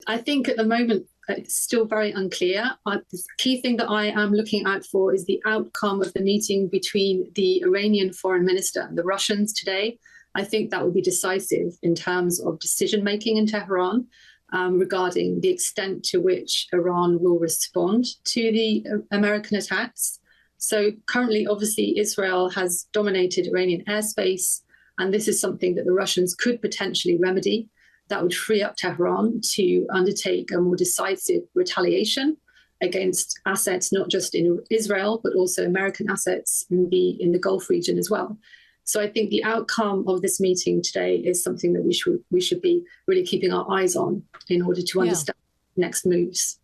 I think at the moment it's still very unclear. The key thing that I am looking out for is the outcome of the meeting between the Iranian foreign minister and the Russians today. I think that will be decisive in terms of decision-making in Tehran regarding the extent to which Iran will respond to the American attacks. So currently, obviously, Israel has dominated Iranian airspace, and this is something that the Russians could potentially remedy. That would free up Tehran to undertake a more decisive retaliation against assets, not just in Israel, but also American assets in the Gulf region as well. So I think the outcome of this meeting today is something that we should be really keeping our eyes on in order to understand next moves.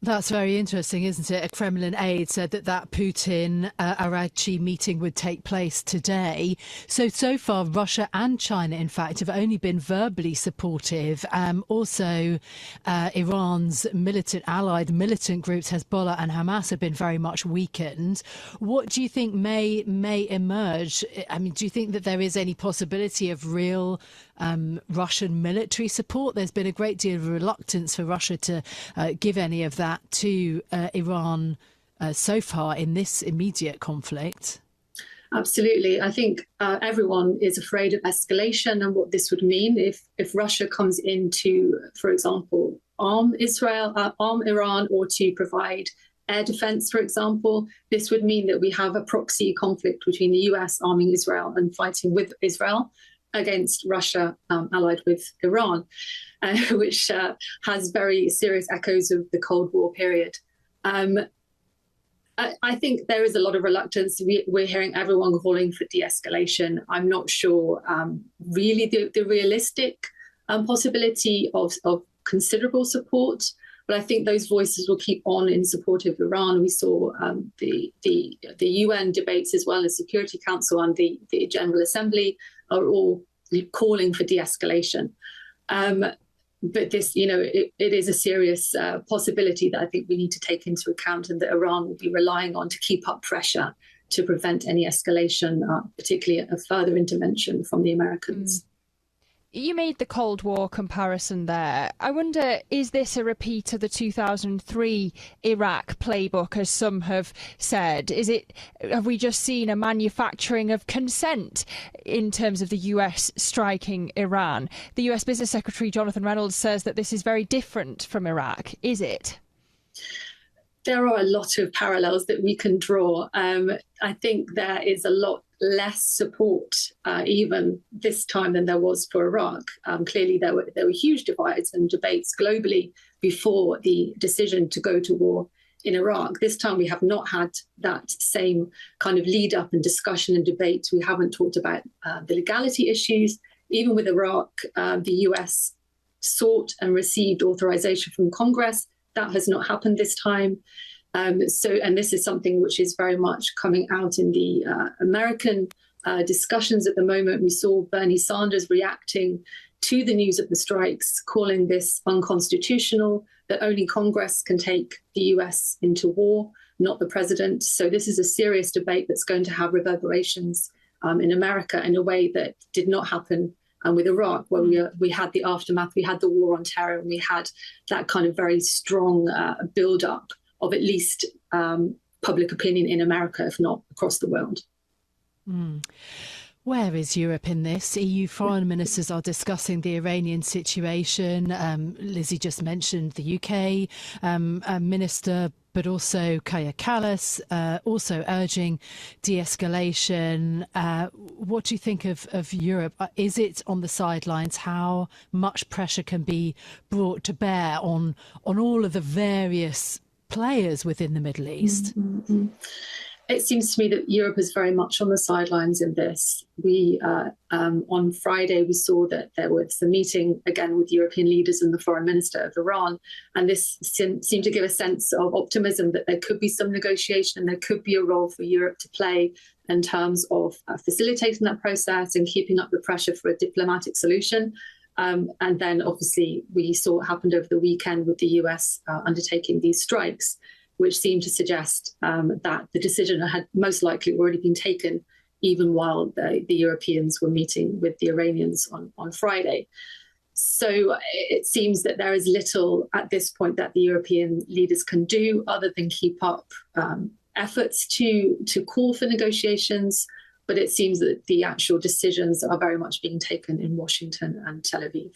That's very interesting, isn't it? A Kremlin aide said that Putin-Aragchi meeting would take place today. So far, Russia and China, in fact, have only been verbally supportive. Also, Iran's allied militant groups, Hezbollah and Hamas, have been very much weakened. What do you think may emerge? I mean, do you think that there is any possibility of real Russian military support? There's been a great deal of reluctance for Russia to give any of that to Iran so far in this immediate conflict. Absolutely. I think everyone is afraid of escalation and what this would mean if Russia comes in to, for example, arm Iran, or to provide air defense, for example. This would mean that we have a proxy conflict between the US arming Israel and fighting with Israel against Russia, allied with Iran, which has very serious echoes of the Cold War period. I think there is a lot of reluctance. We're hearing everyone calling for de-escalation. I'm not sure really the realistic possibility of considerable support, but I think those voices will keep on in support of Iran. We saw the UN debates as well as Security Council and the General Assembly are all calling for de-escalation. But this, it is a serious possibility that I think we need to take into account, and that Iran will be relying on to keep up pressure to prevent any escalation, particularly a further intervention from the Americans. You made the Cold War comparison there. I wonder, is this a repeat of the 2003 Iraq playbook, as some have said? Have we just seen a manufacturing of consent in terms of the US striking Iran? The US Business Secretary Jonathan Reynolds says that this is very different from Iraq. Is it? There are a lot of parallels that we can draw. I think there is a lot less support even this time than there was for Iraq. Clearly, there were huge divides and debates globally before the decision to go to war in Iraq. This time, we have not had that same kind of lead up and discussion and debate. We haven't talked about the legality issues. Even with Iraq, the US sought and received authorization from Congress. That has not happened this time. And this is something which is very much coming out in the American discussions at the moment. We saw Bernie Sanders reacting to the news of the strikes, calling this unconstitutional, that only Congress can take the US into war, not the president. So this is a serious debate that's going to have reverberations in America in a way that did not happen with Iraq, where we had the aftermath, we had the war on terror, and we had that kind of very strong build-up of at least public opinion in America, if not across the world. Where is Europe in this? EU foreign ministers are discussing the Iranian situation. Lizzie just mentioned the UK minister, but also Kaja Kallas, also urging de-escalation. What do you think of Europe? Is it on the sidelines? How much pressure can be brought to bear on all of the various players within the Middle East? It seems to me that Europe is very much on the sidelines in this. We on Friday, we saw that there was a meeting again with European leaders and the foreign minister of Iran. And this seemed to give a sense of optimism that there could be some negotiation and there could be a role for Europe to play in terms of facilitating that process and keeping up the pressure for a diplomatic solution. And then obviously we saw what happened over the weekend with the US undertaking these strikes, which seemed to suggest that the decision had most likely already been taken, even while the Europeans were meeting with the Iranians on Friday. So it seems that there is little at this point that the European leaders can do other than keep up efforts to call for negotiations. But it seems that the actual decisions are very much being taken in Washington and Tel Aviv.